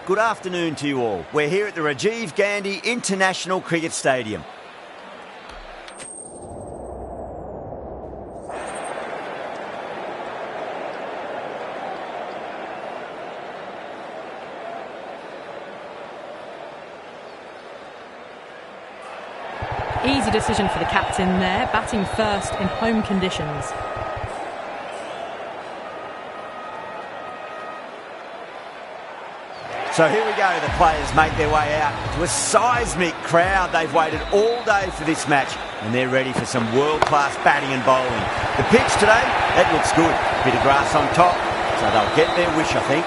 good afternoon to you all. We're here at the Rajiv Gandhi International Cricket Stadium. Easy decision for the captain there, batting first in home conditions. So here we go, the players make their way out to a seismic crowd. They've waited all day for this match and they're ready for some world-class batting and bowling. The pitch today, that looks good. Bit of grass on top, so they'll get their wish, I think.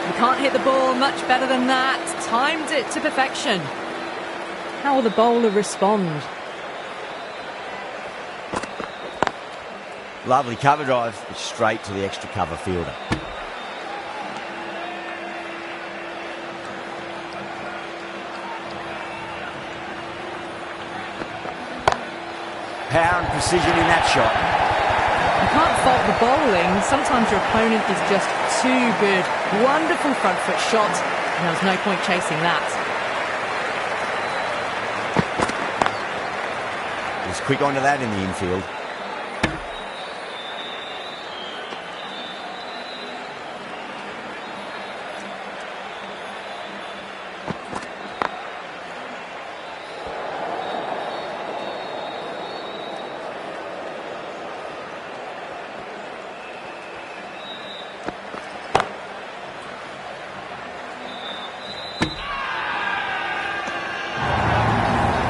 You can't hit the ball much better than that. Timed it to perfection. How will the bowler respond? Lovely cover drive, straight to the extra cover fielder. Power and precision in that shot. You can't fault the bowling. Sometimes your opponent is just too good. Wonderful front foot shot, and there was no point chasing that. He was quick onto that in the infield.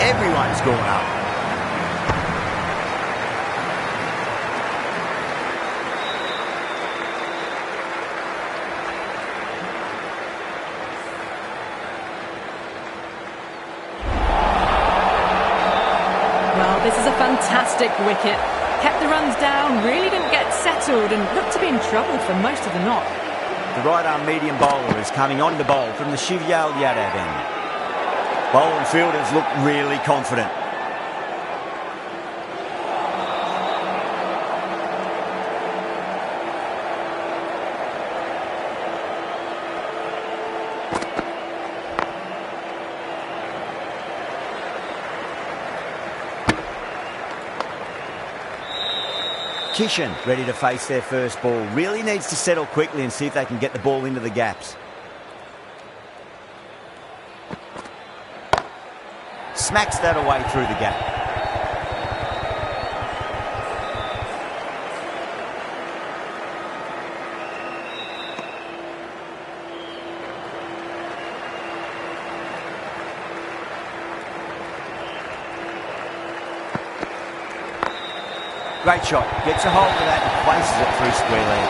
Everyone's gone up. Well, this is a fantastic wicket. Kept the runs down, really didn't get settled and looked to be in trouble for most of the knock. The right-arm medium bowler is coming on to bowl from the Shivyal Yadav end. Bowler and fielders look really confident. Kishan ready to face their first ball. Really needs to settle quickly and see if they can get the ball into the gaps. Smacks that away through the gap. Great shot. Gets a hold of that and places it through square leg.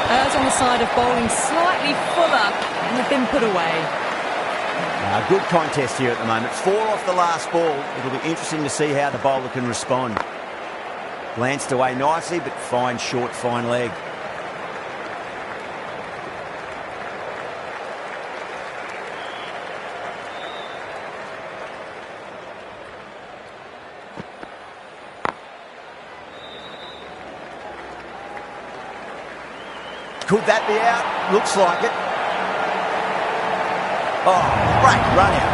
Errs on the side of bowling slightly fuller and have been put away. A good contest here at the moment. 4 off the last ball. It'll be interesting to see how the bowler can respond. Glanced away nicely, but fine short, fine leg. Could that be out? Looks like it. Oh, great run out.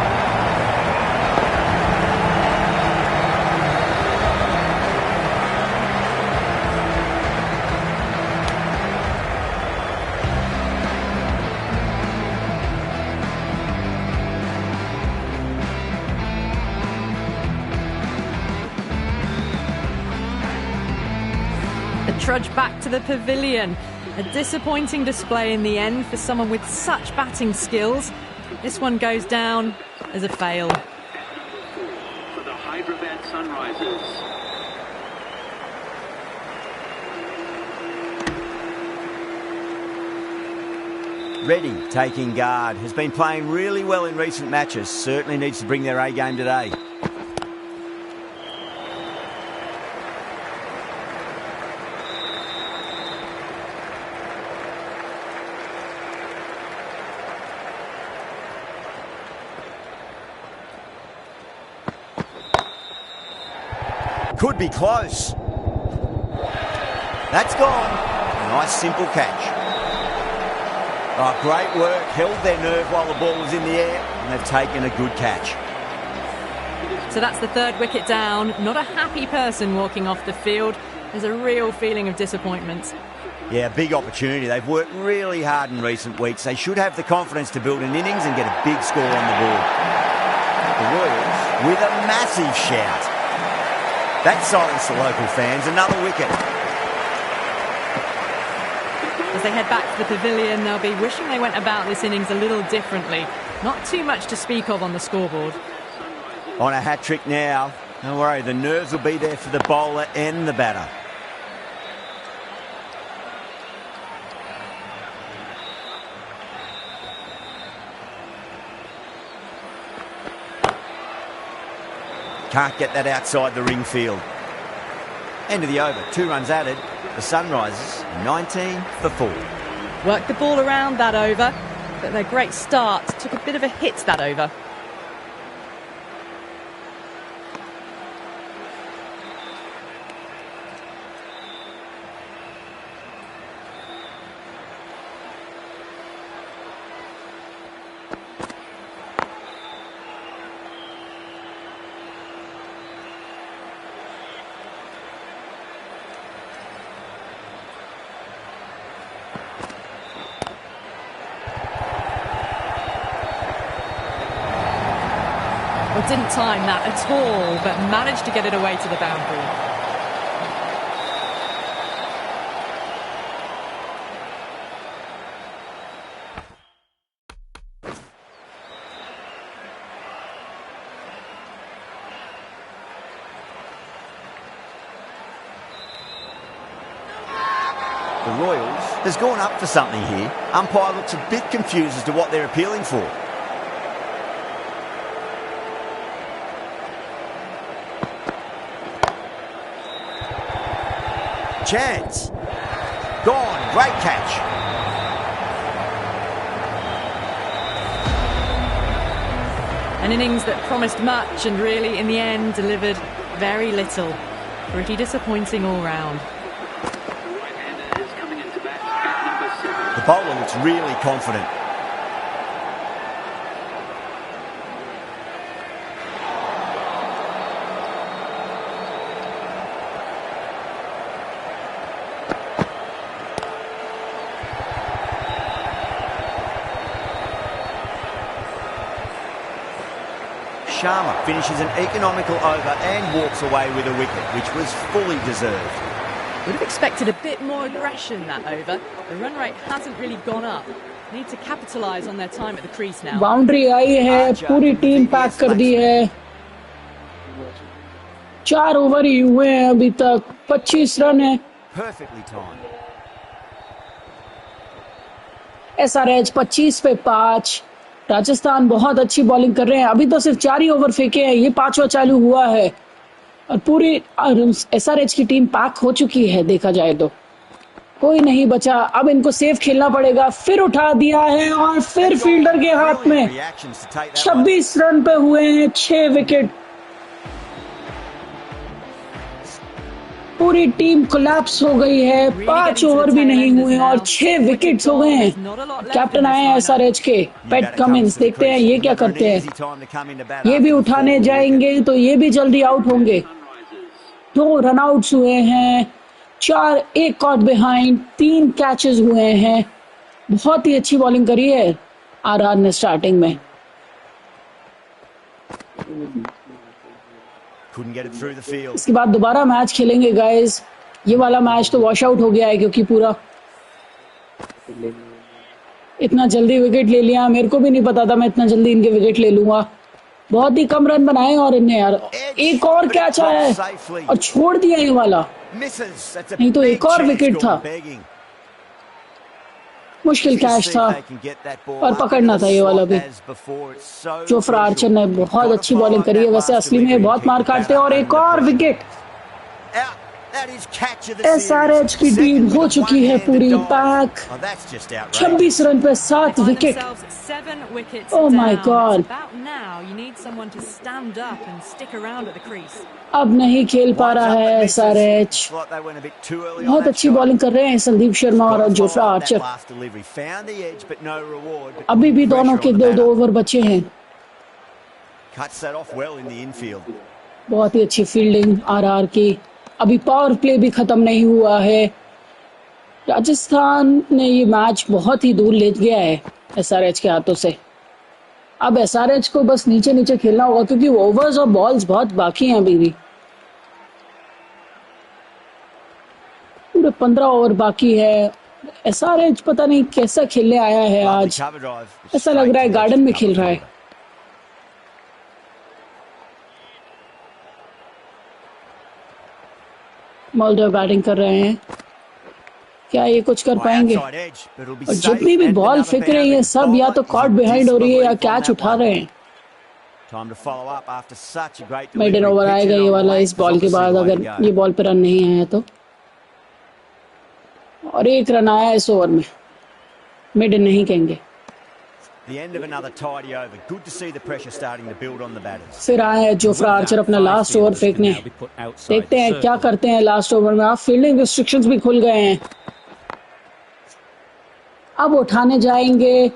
A trudge back to the pavilion. A disappointing display in the end for someone with such batting skills. This one goes down as a fail. For the Hyderabad Sunrisers. Reddy taking guard. Has been playing really well in recent matches. Certainly needs to bring their A game today. Could be close. That's gone. Nice simple catch. Oh, great work. Held their nerve while the ball was in the air, and they've taken a good catch. So that's the third wicket down. Not a happy person walking off the field. There's a real feeling of disappointment. Yeah, big opportunity. They've worked really hard in recent weeks. They should have the confidence to build an innings and get a big score on the board. The Royals with a massive shout. That silenced the local fans. Another wicket. As they head back to the pavilion, they'll be wishing they went about this innings a little differently. Not too much to speak of on the scoreboard. On a hat-trick now. Don't worry, the nerves will be there for the bowler and the batter. Can't get that outside the ring field. End of the over, 2 runs added. The Sunrisers, 19 for 4. Worked the ball around that over, but their great start took a bit of a hit that over. Well, didn't time that at all, but managed to get it away to the boundary. The Royals has gone up for something here. Umpire looks a bit confused as to what they're appealing for. Chance. Gone. Great catch. An innings that promised much and really, in the end, delivered very little. Pretty disappointing all round. Right-hander is coming into bat at number 7. The bowler looks really confident. Sharma finishes an economical over and walks away with a wicket, which was fully deserved. Would have expected a bit more aggression that over. The run rate hasn't really gone up. Need to capitalise on their time at the crease now. Boundary आई है, पूरी team pack कर दी है. 4 over ही हुए हैं अभी तक. 25 run है. Perfectly timed. SRH 25 पे 5. राजस्थान बहुत अच्छी बॉलिंग कर रहे हैं. अभी तो सिर्फ 4 ही ओवर फेंके हैं. ये 5वां चालू हुआ है और पूरी SRH की टीम पैक हो चुकी है. देखा जाए तो कोई नहीं बचा. अब इनको सेफ खेलना पड़ेगा. फिर उठा दिया है और फिर फील्डर के हाथ में. 26 रन पे हुए हैं 6 विकेट. पूरी टीम कोलैप्स हो गई है. 5 ओवर भी नहीं हुए और 6 विकेट्स हो गए हैं. कैप्टन आए हैं SRH के, पैट कमिंस. देखते हैं ये क्या करते हैं. ये भी उठाने जाएंगे तो ये भी जल्दी आउट होंगे. 2 रनआउट्स हुए हैं. 4 एक कॉट बिहाइंड. 3 कैचेस हुए हैं. बहुत ही अच्छी बॉलिंग करी है आरआर ने स्टार्टिंग में. Couldn't get it through the field. इसके बाद दोबारा मैच खेलेंगे गाइस. ये वाला मैच तो वॉश आउट हो गया है क्योंकि पूरा इतना जल्दी विकेट ले लिया. मेरे को भी नहीं पता था मैं इतना जल्दी इनके विकेट ले लूंगा. बहुत ही कम रन बनाए और इनने यार एक और कैच आया है और छोड़ दिया ये वाला. नहीं तो एक और विकेट था. मुश्किल कैच था और पकड़ना था ये वाला भी. जोफ्रा आर्चर ने बहुत अच्छी बॉलिंग करी है. वैसे असली में बहुत मार काटते हैं. और एक और विकेट. SRH की टीम हो चुकी है पूरी पैक. 26 रन पे 7 wicket. 7 wickets Oh my down. God. It's about now you need someone to stand up and stick around at the crease. अब नहीं खेल पा रहा है एसआरएच। बहुत अच्छी बॉलिंग कर रहे हैं संदीप शर्मा और जोफ्रा आर्चर। अभी भी दोनों के 2-2 ओवर बचे हैं। बहुत ही अच्छी फील्डिंग आरआर की। अभी पावर प्ले भी खत्म नहीं हुआ है। राजस्थान ने ये मैच बहुत ही दूर ले गया है एसआरएच के हाथों से। अब एसआरएच को बस नीचे नीचे खेलना होगा क्योंकि ओवर्स और बॉल्स बहुत बाकी हैं अभी भी। पूरे 15 ओवर बाकी है। एसआरएच पता नहीं कैसा खेलने आया है आज। ऐसा लग रहा है गार्डन में खेल रहा है। मॉल्डर बैटिंग कर रहे हैं। क्या ये कुछ कर पाएंगे? और जितनी भी बॉल फेंक रही है सब या तो कॉट बिहाइंड हो रही है या कैच उठा रहे हैं। मेडन ओवर आएगा ये वाला इस बॉल के बाद अगर ये बॉल पे रन नहीं आया तो। और 1 रन आया इस ओवर में। मेडन नहीं कहेंगे। फिर आए हैं जोफ्रा आर्चर अपना लास्ट ओवर फेंकने। देखते हैं क्या करते हैं लास्ट ओवर में। आप फील्डिंग रिस्ट्रिक्शंस भी खुल गए हैं। अब उठाने जाएंगे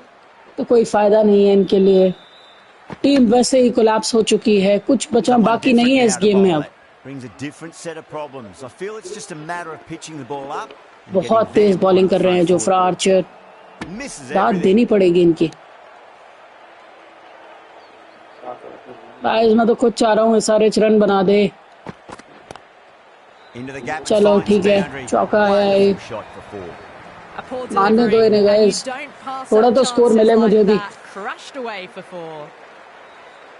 तो कोई फायदा नहीं है इनके लिए। टीम वैसे ही कोलैप्स हो चुकी है। कुछ बचा बाकी नहीं है इस गेम में अब। बहुत तेज बॉलिंग कर रहे हैं जोफ्रा आर्चर। दाद देनी पड़ेगी इनकी। गाइस मैं तो खुद चाह रहा हूँ एसआरएच रन बना दे। चलो ठीक है चौका आया है। मानने दो इन्हें गाइस। थोड़ा तो स्कोर मिले मुझे भी।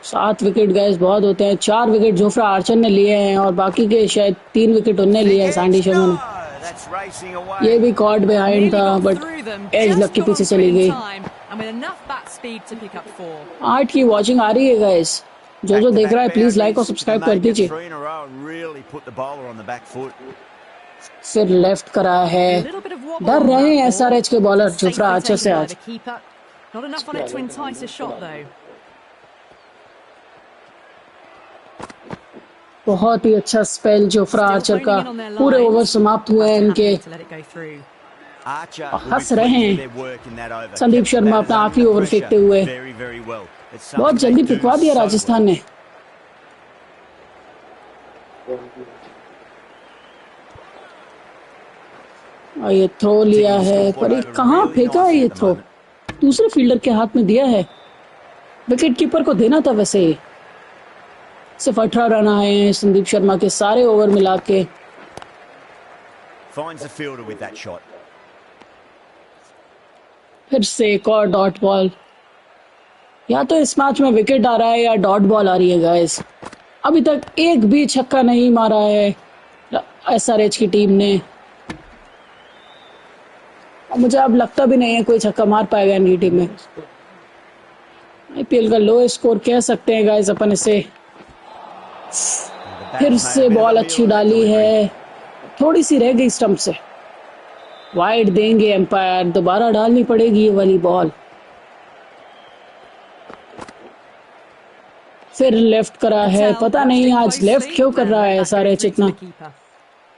7 विकेट गाइस बहुत होते हैं। 4 विकेट जोफ्रा आर्चर ने लिए हैं और बाकी के शायद 3 विकेट उनने लिए हैं सैंडी शर्मा ने। ये भी कॉट बिहाइंड था बट एज लग के पीछे चली गई। 8 की वॉचिंग आ रही है गाइस। जो देख रहा है प्लीज लाइक और सब्सक्राइब कर दीजिए। फिर लेफ्ट करा है। डर रहे हैं एसआरएच के बॉलर जोफ्रा आर्चर से आज। बहुत ही अच्छा स्पेल जोफ्रा आर्चर का। पूरे ओवर समाप्त हुए हैं इनके। हंस रहे हैं संदीप शर्मा अपना आखिरी ओवर फेंकते हुए। बहुत जल्दी पिकवा दिया राजस्थान ने। और ये थ्रो लिया है पर ये कहाँ फेंका है ये थ्रो? दूसरे फील्डर के हाथ में दिया है। विकेट कीपर को देना था वैसे। सिर्फ 18 रन आए हैं संदीप शर्मा के सारे ओवर मिला के। फिर से एक और डॉट बॉल। या तो इस मैच में विकेट आ रहा है या डॉट बॉल आ रही है गाइस। अभी तक एक भी छक्का नहीं मारा है एसआरएच की टीम ने। और मुझे अब लगता भी नहीं है कोई छक्का मार पाएगा इनकी टीम में। आईपीएल का लोएस्ट स्कोर कह सकते हैं गाइस अपन इसे। फिर से बॉल अच्छी डाली है। थोड़ी सी रह गई स्टंप से। वाइड देंगे एम्पायर। दोबारा डालनी पड़ेगी ये वाली बॉल। फिर लेफ्ट करा है। पता नहीं आज लेफ्ट क्यों कर रहा है एसआरएच इतना।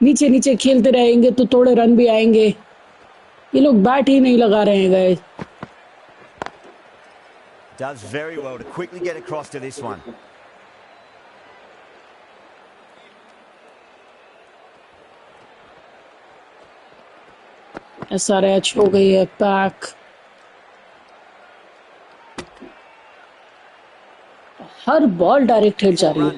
नीचे नीचे खेलते रहेंगे तो थोड़े रन भी आएंगे। ये लोग बैट ही नहीं लगा रहे हैं guys. Does very well to quickly get across to this one. SRH हो गई है पैक। हर बॉल डायरेक्ट हिट जा रही है।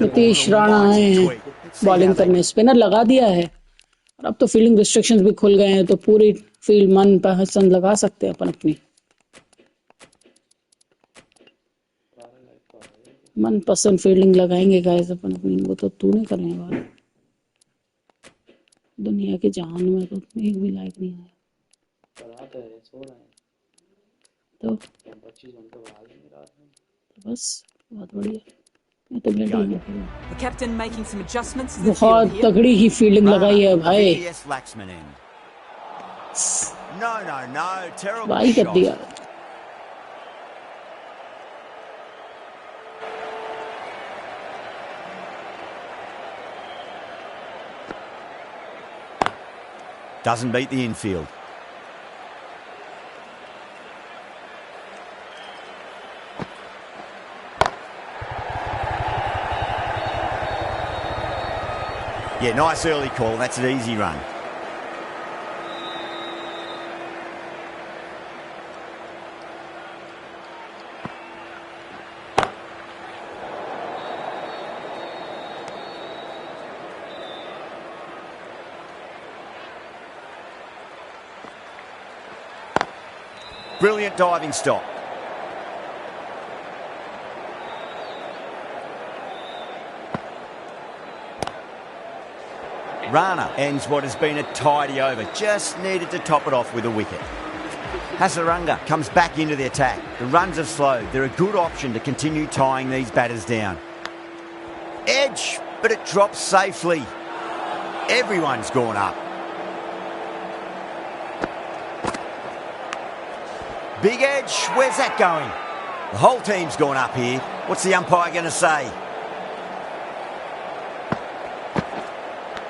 नीतीश राणा आए हैं बॉलिंग करने। स्पिनर लगा दिया है और अब तो फील्डिंग रिस्ट्रिक्शंस भी खुल गए हैं तो पूरी फील्ड मन पसंद लगा सकते हैं अपन अपनी। मन पसंद फील्डिंग लगाएंगे गाइस अपन अपनी। वो तो तू नहीं करने वाला। दुनिया के जहान में तो एक भी लाइक नहीं आया तो बस बहुत बढ़िया। The captain making some adjustments to the field बहुत here. तगड़ी ही फील्डिंग लगाई है भाई, VVS Laxman in. No, terrible भाई कर shot. दिया. Doesn't beat the infield. Yeah, nice early call. That's an easy run. Brilliant diving stop. Rana ends what has been a tidy over. Just needed to top it off with a wicket. Hasaranga comes back into the attack. The runs have slowed. They're a good option to continue tying these batters down. Edge, but it drops safely. Everyone's gone up. Big edge, where's that going? The whole team's gone up here. What's the umpire going to say?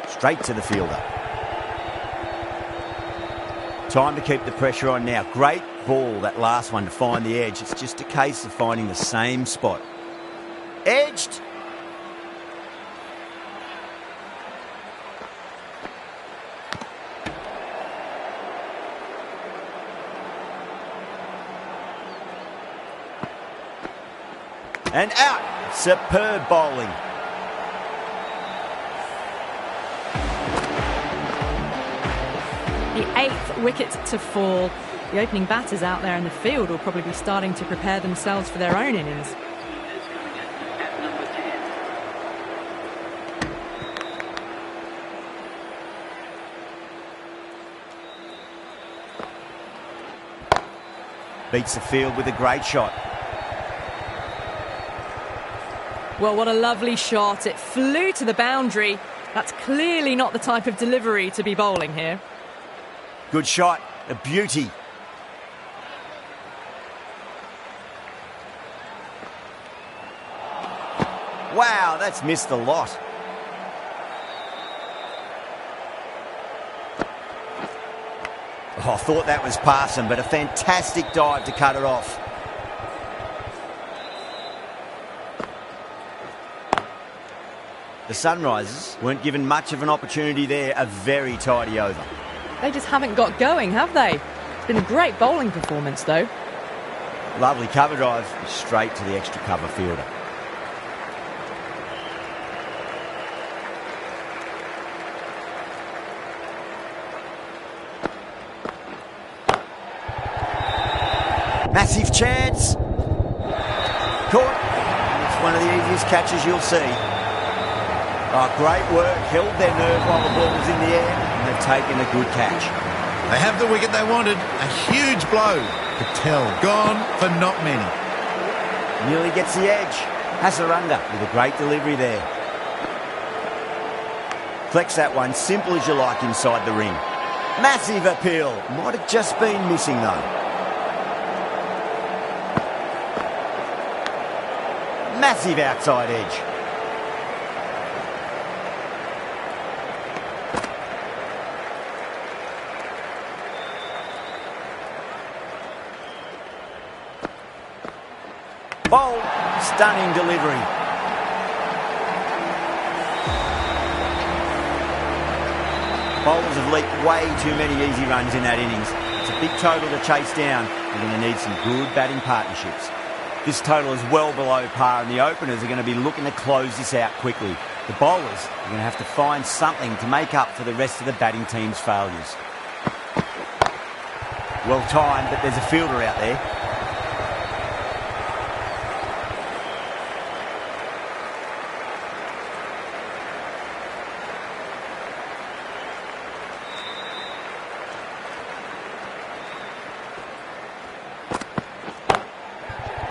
Straight to the fielder. Time to keep the pressure on now. Great ball, that last one, to find the edge. It's just a case of finding the same spot. Edged. And out. Superb bowling. The 8th wicket to fall. The opening batters out there in the field will probably be starting to prepare themselves for their own innings. Is coming in at number 10. Beats the field with a great shot. Well, what a lovely shot. It flew to the boundary. That's clearly not the type of delivery to be bowling here. Good shot. A beauty. Wow, that's missed a lot. Oh, I thought that was passing, but a fantastic dive to cut it off. The Sunrisers weren't given much of an opportunity there. A very tidy over. They just haven't got going, have they? It's been a great bowling performance, though. Lovely cover drive, straight to the extra cover fielder. Massive chance. Caught. It's one of the easiest catches you'll see. Oh, great work. Held their nerve while the ball was in the air, and they've taken a good catch. They have the wicket they wanted. A huge blow. Patel gone for not many. Nearly gets the edge. Hasaranga with a great delivery there. Flex that one, simple as you like, inside the ring. Massive appeal. Might have just been missing though. Massive outside edge. Bold, stunning delivery. Bowlers have leaked way too many easy runs in that innings. It's a big total to chase down. They're going to need some good batting partnerships. This total is well below par, and the openers are going to be looking to close this out quickly. The bowlers are going to have to find something to make up for the rest of the batting team's failures. Well timed, but there's a fielder out there.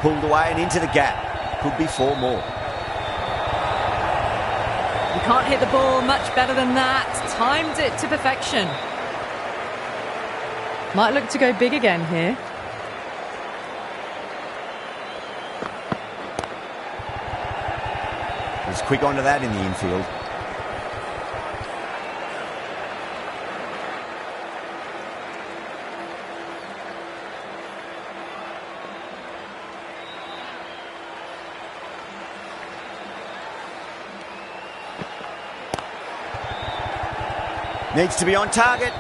Pulled away and into the gap. Could be 4 more. Can't hit the ball much better than that. Timed it to perfection. Might look to go big again here. He's quick onto that in the infield. Needs to be on target.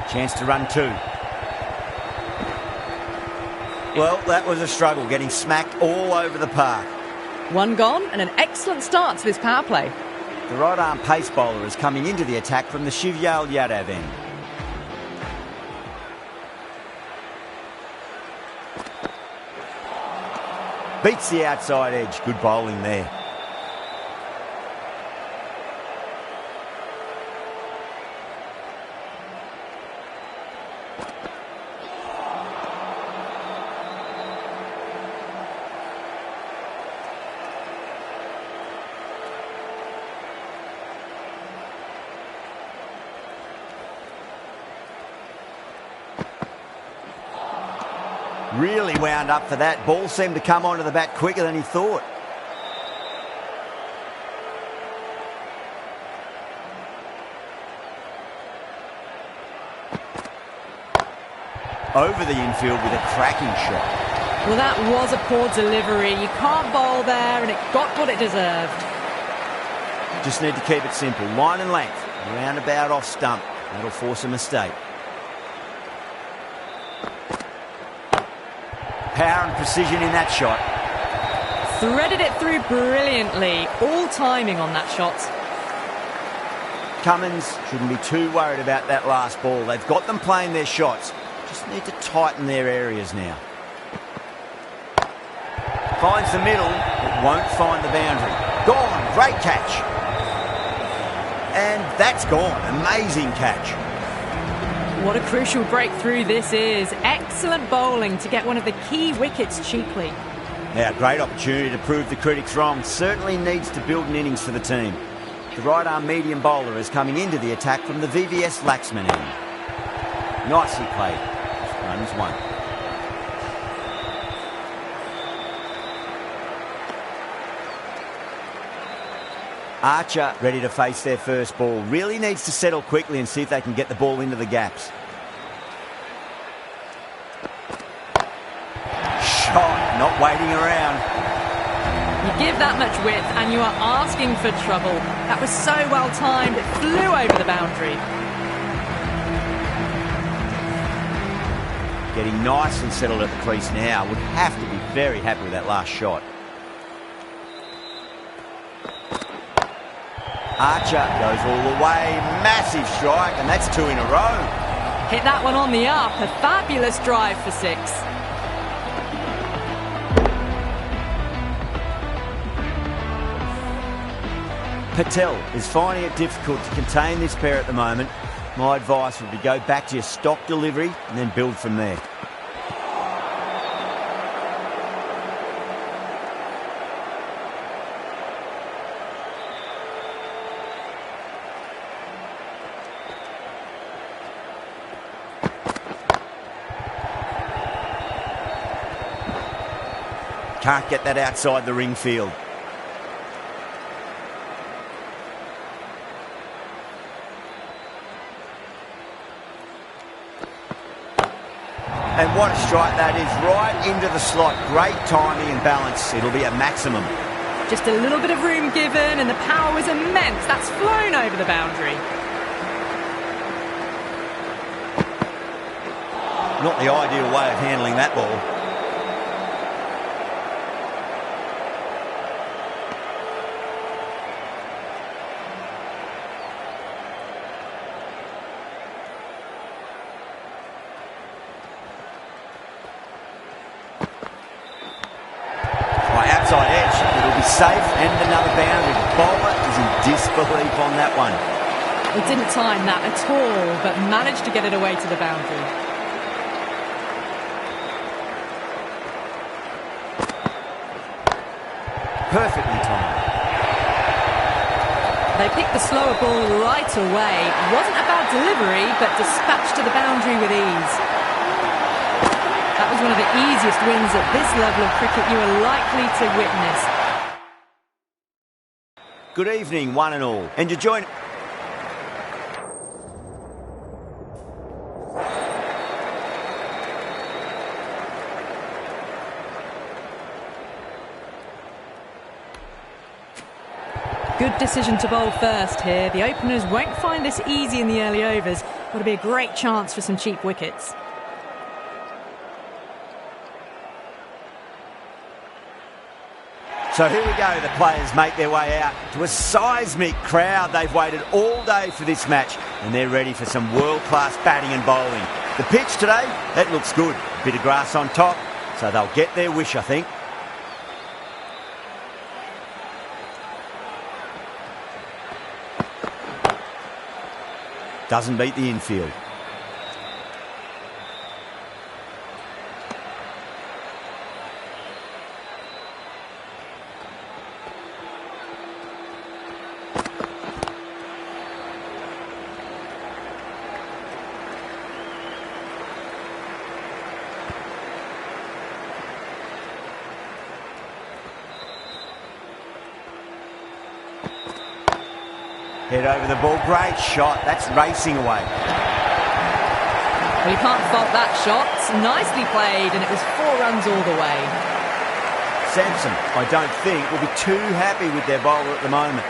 Chance to run two. Well, that was a struggle, getting smacked all over the park. One gone and an excellent start to this power play. The right-arm pace bowler is coming into the attack from the Shivyal Yadav end. Beats the outside edge. Good bowling there. Really wound up for that. Ball seemed to come onto the bat quicker than he thought. Over the infield with a cracking shot. Well, that was a poor delivery. You can't bowl there, and it got what it deserved. Just need to keep it simple. Line and length. Roundabout off stump. That'll force a mistake. Power and precision in that shot. Threaded it through brilliantly. All timing on that shot. Cummins shouldn't be too worried about that last ball. They've got them playing their shots. Just need to tighten their areas now. Finds the middle, but won't find the boundary. Gone. Great catch. And that's gone. Amazing catch. What a crucial breakthrough this is. Excellent bowling to get one of the key wickets cheaply. Yeah, great opportunity to prove the critics wrong. Certainly needs to build an innings for the team. The right-arm medium bowler is coming into the attack from the VVS Laxman end. Nicely played. Runs one. Archer ready to face their first ball. Really needs to settle quickly and see if they can get the ball into the gaps. Shot, not waiting around. You give that much width and you are asking for trouble. That was so well timed, it flew over the boundary. Getting nice and settled at the crease now. Would have to be very happy with that last shot. Archer goes all the way. Massive strike, and that's two in a row. Hit that one on the up. A fabulous drive for six. Patel is finding it difficult to contain this pair at the moment. My advice would be go back to your stock delivery and then build from there. Can't get that outside the ring field. And what a strike that is, right into the slot. Great timing and balance. It'll be a maximum. Just a little bit of room given and the power was immense. That's flown over the boundary. Not the ideal way of handling that ball. Outside edge, it'll be safe and another boundary. The bowler is in disbelief on that one. He didn't time that at all, but managed to get it away to the boundary. Perfectly timed. They picked the slower ball right away. It wasn't a bad delivery, but dispatched to the boundary with ease. That was one of the easiest wins at this level of cricket you are likely to witness. Good evening, one and all. And you're joining... Good decision to bowl first here. The openers won't find this easy in the early overs. Got to be a great chance for some cheap wickets. So here we go, the players make their way out to a seismic crowd. They've waited all day for this match and they're ready for some world-class batting and bowling. The pitch today, that looks good. A bit of grass on top, so they'll get their wish, I think. Doesn't beat the infield. Head over the ball, great shot, that's racing away. Well, you can't fault that shot. Nicely played, and it was 4 runs all the way. Sampson, I don't think, will be too happy with their bowler at the moment.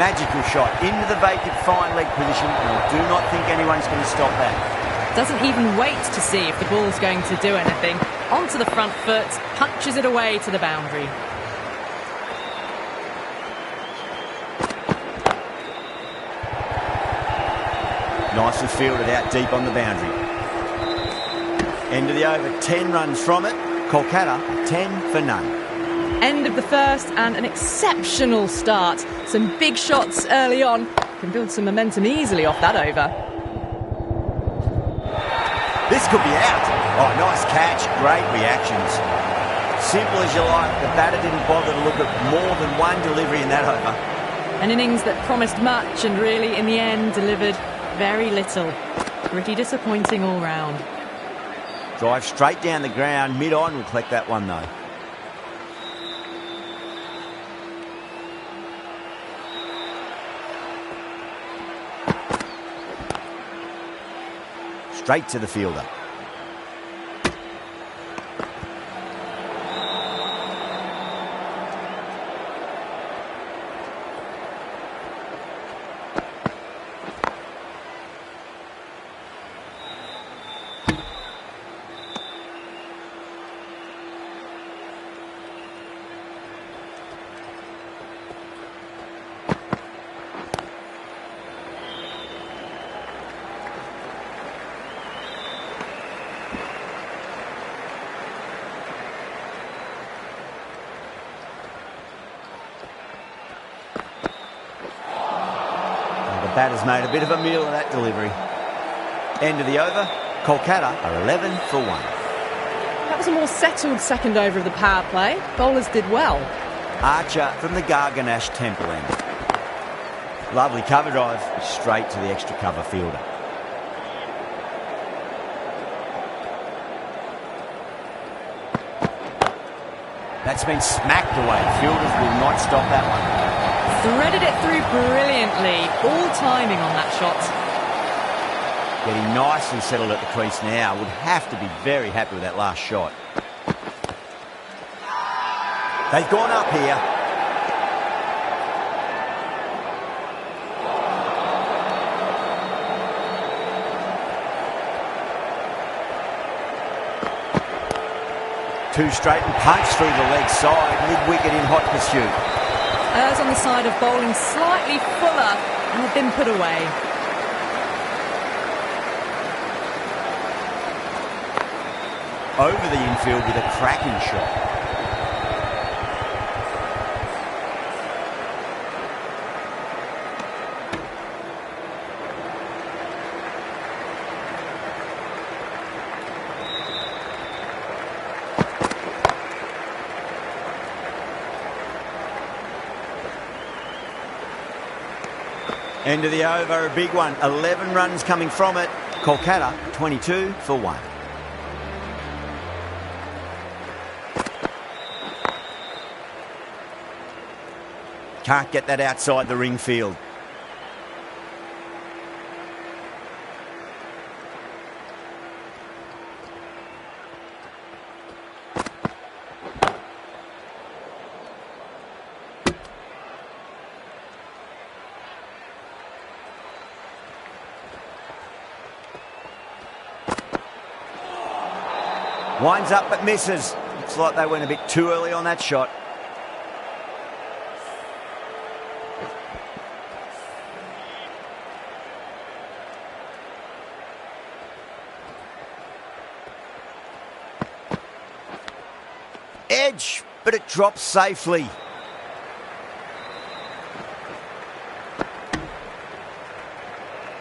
Magical shot into the vacant fine leg position, and I do not think anyone's going to stop that. Doesn't even wait to see if the ball's going to do anything. Onto the front foot, punches it away to the boundary. Nicely fielded out deep on the boundary. End of the over, 10 runs from it. Kolkata, 10 for none. End of the first and an exceptional start. Some big shots early on. Can build some momentum easily off that over. This could be out. Oh, nice catch. Great reactions. Simple as you like. The batter didn't bother to look at more than one delivery in that over. An innings that promised much and really, in the end, delivered very little. Pretty disappointing all round. Drive straight down the ground. Mid-on will collect that one, though. Straight to the fielder. Batter's made a bit of a meal of that delivery. End of the over. Kolkata are 11 for 1. That was a more settled second over of the power play. Bowlers did well. Archer from the Garganash Temple end. Lovely cover drive, straight to the extra cover fielder. That's been smacked away. Fielders will not stop that one. Threaded it through brilliantly. All timing on that shot. Getting nicely settled at the crease now. Would have to be very happy with that last shot. They've gone up here. Two straight and punch through the leg side, mid-wicket in hot pursuit. Errs on the side of bowling slightly fuller and had been put away. Over the infield with a cracking shot. End of the over, a big one. 11 runs coming from it. Kolkata, 22 for 1. Can't get that outside the ring field. Winds up but misses. Looks like they went a bit too early on that shot. Edge, but it drops safely.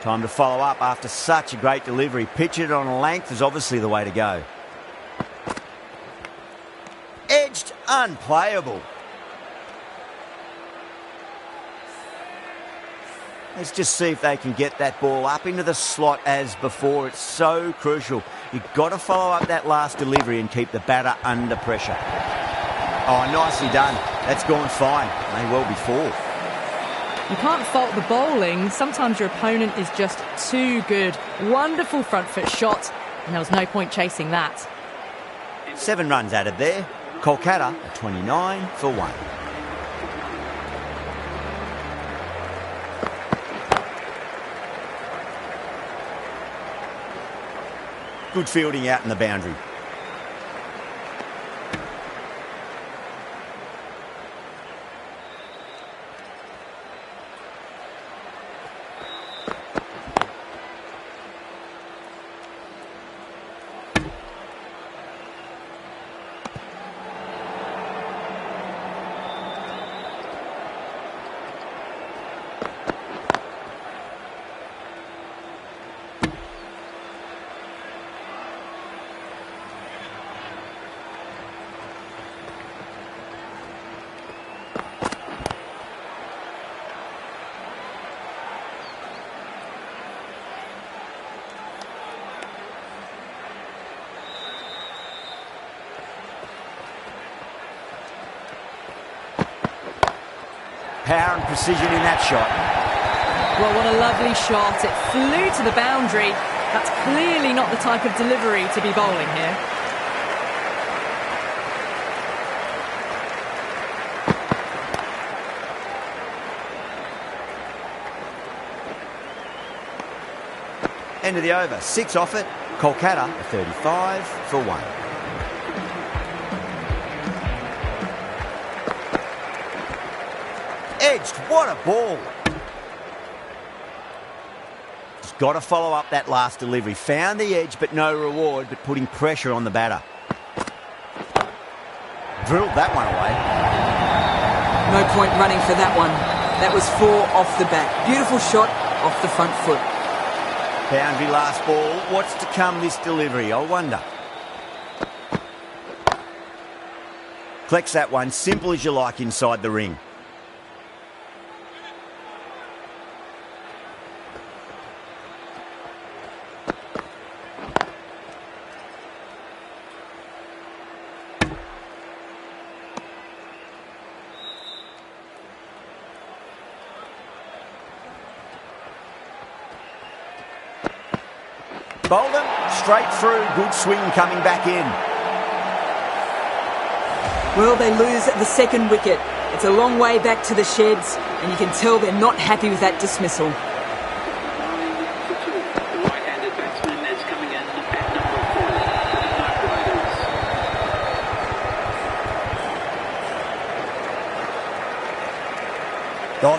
Time to follow up after such a great delivery. Pitch it on a length is obviously the way to go. Edged, unplayable. Let's just see if they can get that ball up into the slot as before. It's so crucial. You've got to follow up that last delivery and keep the batter under pressure. Oh, nicely done. That's gone fine. May well be 4. You can't fault the bowling. Sometimes your opponent is just too good. Wonderful front foot shot, and there was no point chasing that. 7 runs added there. Kolkata, 29 for 1. Good fielding out in the boundary. Power and precision in that shot. Well, what a lovely shot. It flew to the boundary. That's clearly not the type of delivery to be bowling here. End of the over. 6 off it. Kolkata, 35 for 1. Edged, what a ball. He's got to follow up that last delivery. Found the edge, but no reward, but putting pressure on the batter. Drilled that one away. No point running for that one. That was 4 off the bat. Beautiful shot off the front foot. Boundary last ball. What's to come this delivery, I wonder. Collects that one, simple as you like inside the ring. Bolden, straight through, good swing coming back in. Well, they lose at the second wicket. It's a long way back to the sheds, and you can tell they're not happy with that dismissal. The right-handed batsman is coming in at number 4. No riders.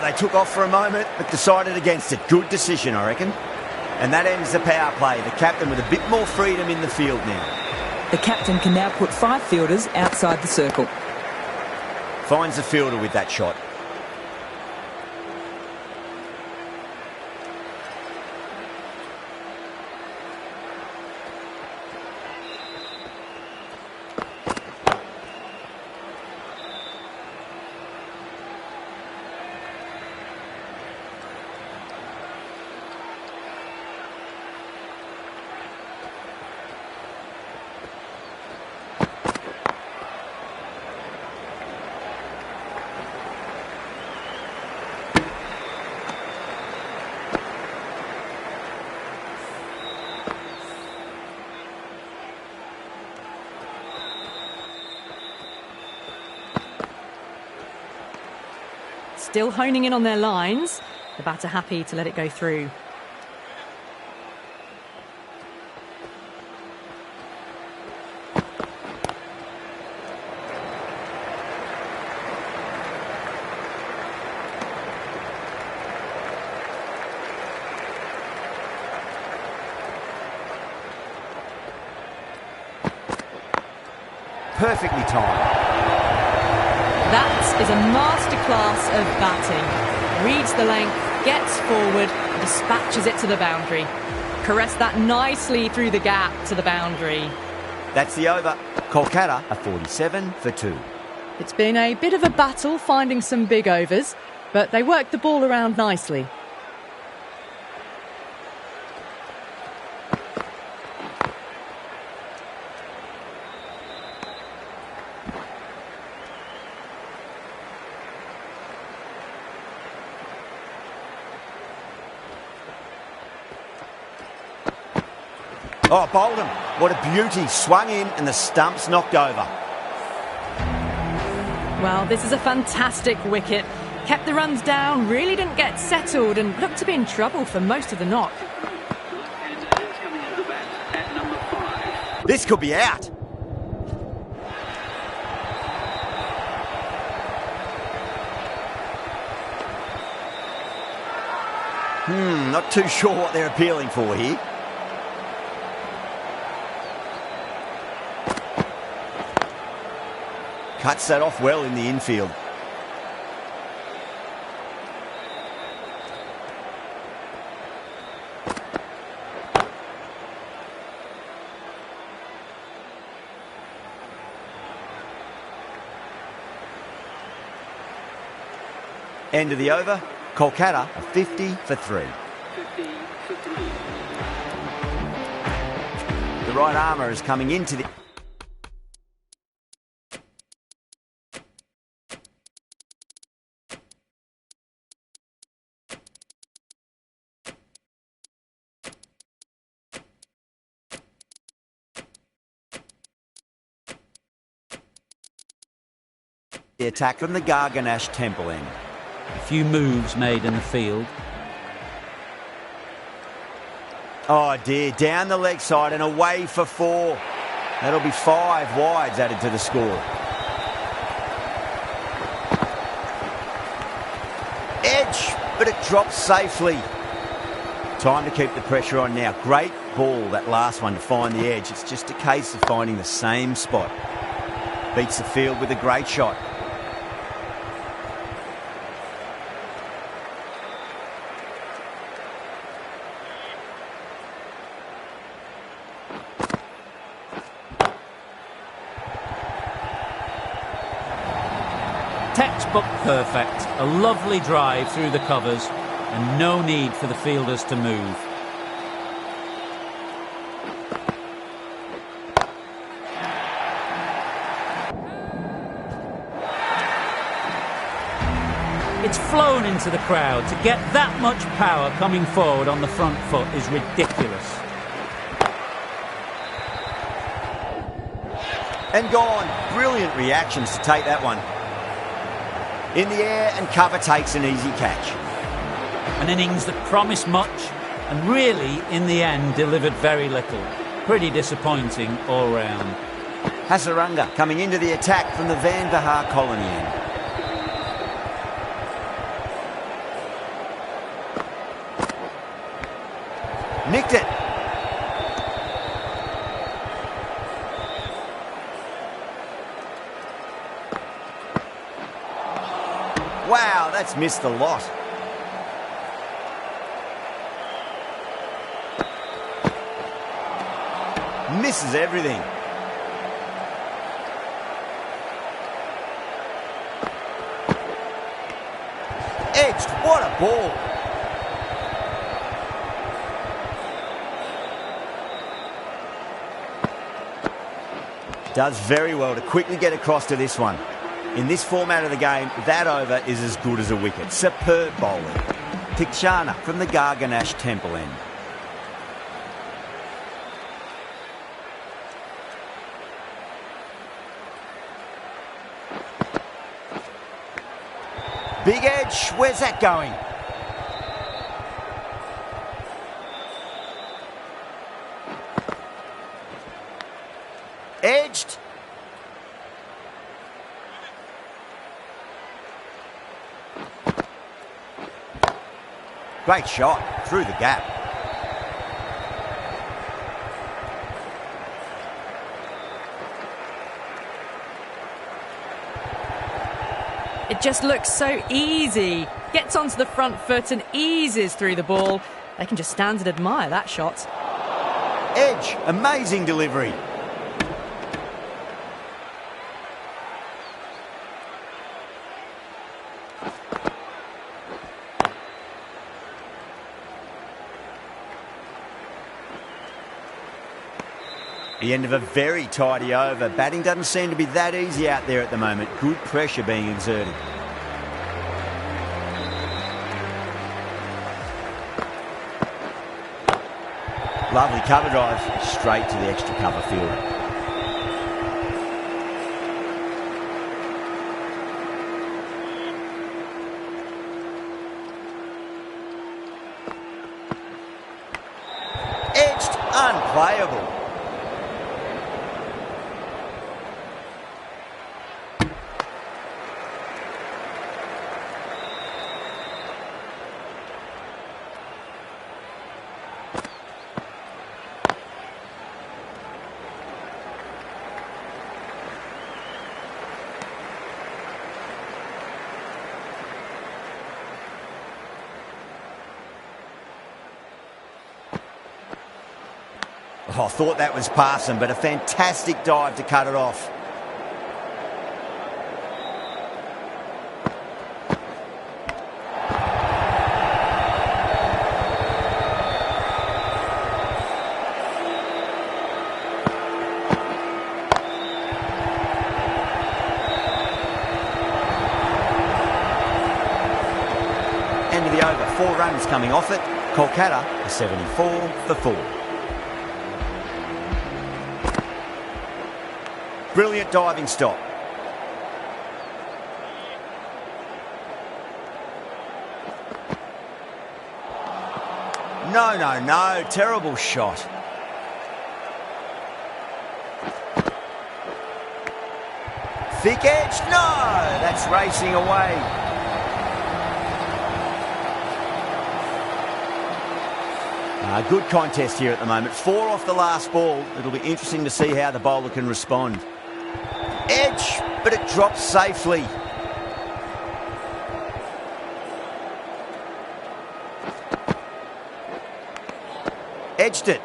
they took off for a moment, but decided against it. Good decision, I reckon. And that ends the power play. The captain with a bit more freedom in the field now. The captain can now put 5 fielders outside the circle. Finds the fielder with that shot. Still honing in on their lines. The batter happy to let it go through. Perfectly timed. That is a masterclass of batting. Reads the length, gets forward, dispatches it to the boundary. Caressed that nicely through the gap to the boundary. That's the over. Kolkata are 47 for 2. It's been a bit of a battle finding some big overs, but they worked the ball around nicely. Oh, bowled him. What a beauty. Swung in and the stump's knocked over. Well, this is a fantastic wicket. Kept the runs down, really didn't get settled and looked to be in trouble for most of the knock. Left-hander is coming into bat at number 5. This could be out. Not too sure what they're appealing for here. Cuts that off well in the infield. End of the over. Kolkata are 50 for 3. 50 for 3. The right armour is coming into the... the attack from the Garganash Temple end. A few moves made in the field. Oh dear, down the leg side and away for 4. That'll be 5 wides added to the score. Edge, but it drops safely. Time to keep the pressure on now. Great ball, that last one, to find the edge. It's just a case of finding the same spot. Beats the field with a great shot. Textbook perfect. A lovely drive through the covers and no need for the fielders to move. It's flown into the crowd. To get that much power coming forward on the front foot is ridiculous. And gone. Brilliant reactions to take that one. In the air and cover takes an easy catch. An innings that promised much and really, in the end, delivered very little. Pretty disappointing all round. Hasaranga coming into the attack from the Van Bahar colony end. Nicked it. Wow, that's missed a lot. Misses everything. Edged, what a ball. Does very well to quickly get across to this one. In this format of the game, that over is as good as a wicket. Superb bowling. Tikshana from the Garganash Temple end. Big edge, where's that going? Edged. Great shot, through the gap. It just looks so easy. Gets onto the front foot and eases through the ball. They can just stand and admire that shot. Edge, amazing delivery. The end of a very tidy over. Batting doesn't seem to be that easy out there at the moment. Good pressure being exerted. Lovely cover drive, straight to the extra cover field. Edged, unplayable. Oh, I thought that was passing, but a fantastic dive to cut it off. End of the over, 4 runs coming off it. Kolkata are 74 for 4. Brilliant diving stop. No. Terrible shot. Thick edge. No! That's racing away. Good contest here at the moment. 4 off the last ball. It'll be interesting to see how the bowler can respond. Edge, but it drops safely. Edged it.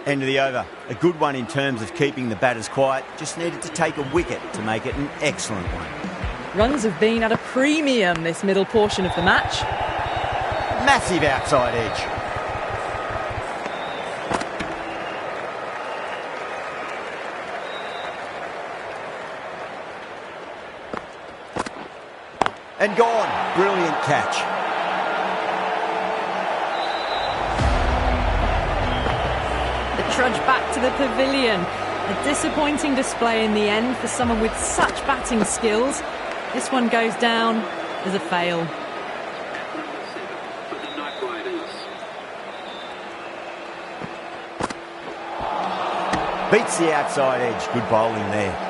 End of the over. A good one in terms of keeping the batters quiet. Just needed to take a wicket to make it an excellent one. Runs have been at a premium this middle portion of the match. Massive outside edge. And gone. Brilliant catch. The trudge back to the pavilion. A disappointing display in the end for someone with such batting skills. This one goes down as a fail. For the Night Riders. Beats the outside edge. Good bowling there.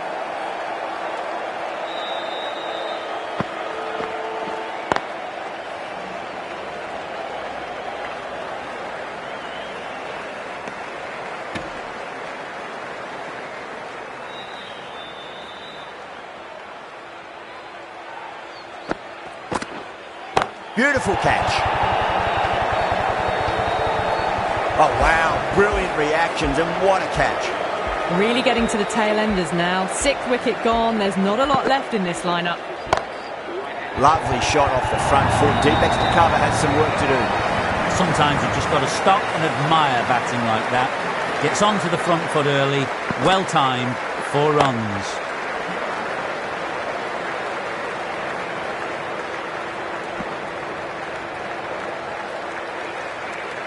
Beautiful catch. Oh, wow. Brilliant reactions, and what a catch. Really getting to the tail enders now. 6th wicket gone. There's not a lot left in this lineup. Lovely shot off the front foot. Deepex to cover has some work to do. Sometimes you've just got to stop and admire batting like that. Gets onto the front foot early. Well timed. 4 runs.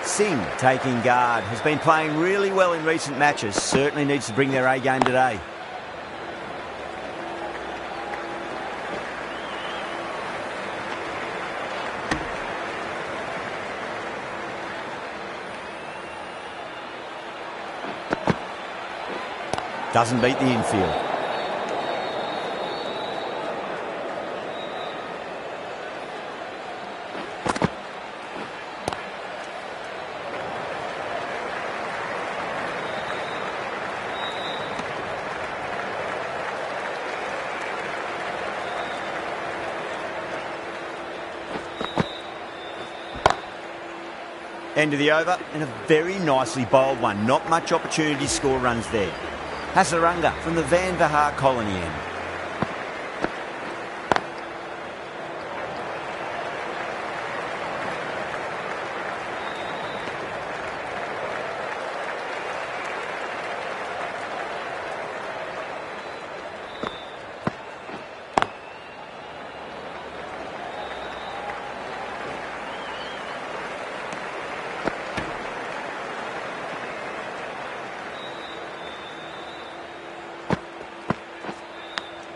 Singh taking guard. Has been playing really well in recent matches. Certainly needs to bring their A game today. Doesn't beat the infield. End of the over, and a very nicely bowled one. Not much opportunity to score runs there. Hasaranga from the Van Vahar colony end.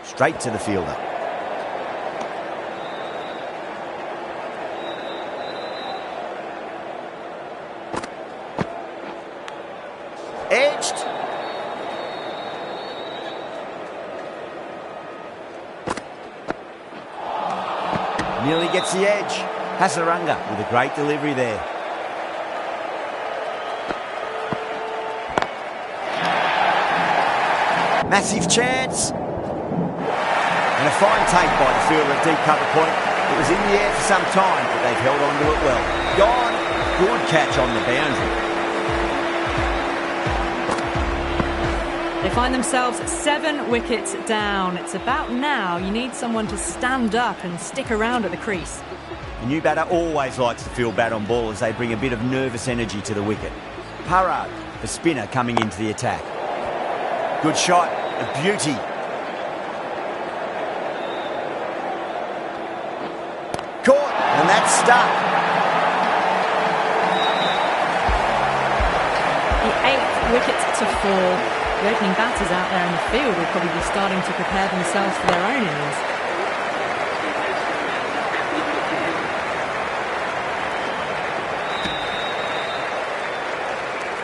Straight to the fielder. Edged. Nearly gets the edge. Hasaranga with a great delivery there. Massive chance. And a fine take by the fielder at deep cover point. It was in the air for some time, but they've held on to it well. Gone. Good catch on the boundary. They find themselves 7 wickets down. It's about now you need someone to stand up and stick around at the crease. The new batter always likes to feel bat on ball as they bring a bit of nervous energy to the wicket. Parag, the spinner, coming into the attack. Good shot. A beauty. Caught, and that's stuck. The 8th wicket to fall. The opening batters out there in the field will probably be starting to prepare themselves for their own innings.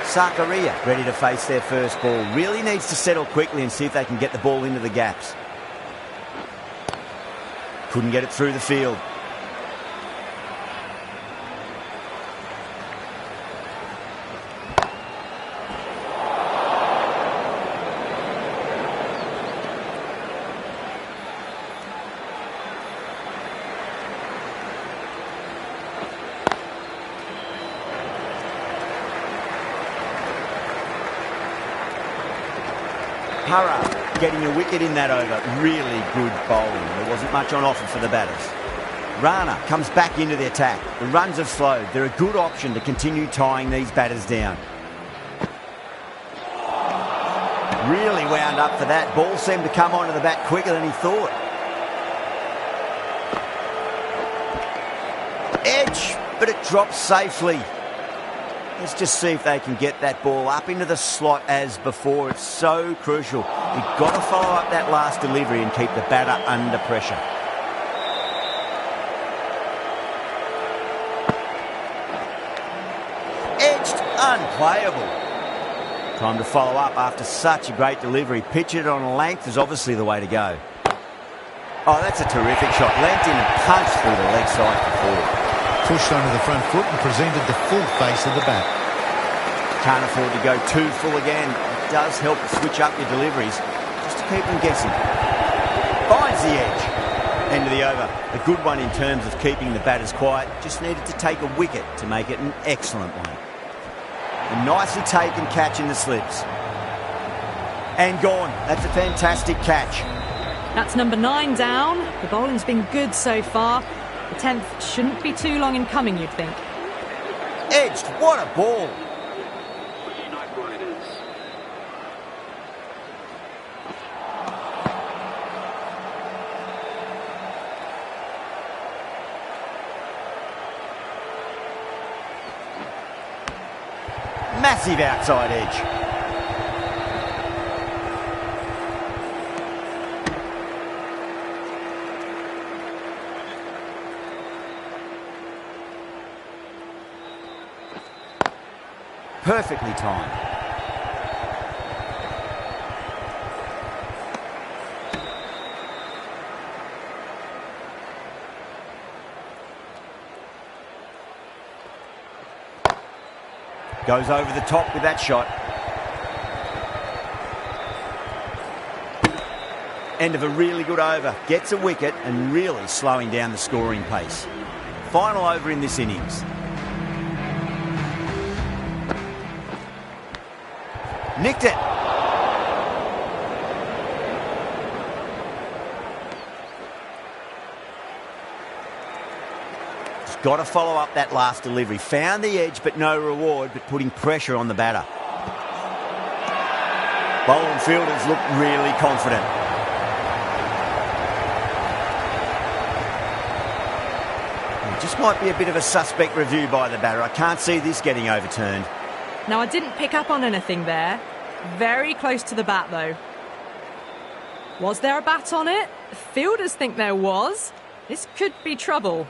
Sakaria ready to face their first ball. Really needs to settle quickly and see if they can get the ball into the gaps. Couldn't get it through the field. Hara getting a wicket in that over. Really good bowling. There wasn't much on offer for the batters. Rana comes back into the attack. The runs have slowed. They're a good option to continue tying these batters down. Really wound up for that. Ball seemed to come onto the bat quicker than he thought. Edge, but it drops safely. Let's just see if they can get that ball up into the slot as before. It's so crucial. You've got to follow up that last delivery and keep the batter under pressure. Edged, unplayable. Time to follow up after such a great delivery. Pitch it on a length is obviously the way to go. Oh, that's a terrific shot. Leant in and punched through the leg side for four. Pushed onto the front foot and presented the full face of the bat. Can't afford to go too full again. It does help to switch up your deliveries just to keep them guessing. Finds the edge. End of the over. A good one in terms of keeping the batters quiet. Just needed to take a wicket to make it an excellent one. A nicely taken catch in the slips. And gone. That's a fantastic catch. That's number 9 down. The bowling's been good so far. The 10th shouldn't be too long in coming, you'd think. Edged. What a ball. Night Riders. Massive outside edge. Perfectly timed. Goes over the top with that shot. End of a really good over. Gets a wicket and really slowing down the scoring pace. Final over in this innings. Nicked it. Just got to follow up that last delivery. Found the edge, but no reward, but putting pressure on the batter. Bowling fielders look really confident. It just might be a bit of a suspect review by the batter. I can't see this getting overturned. Now, I didn't pick up on anything there. Very close to the bat, though. Was there a bat on it? Fielders think there was. This could be trouble.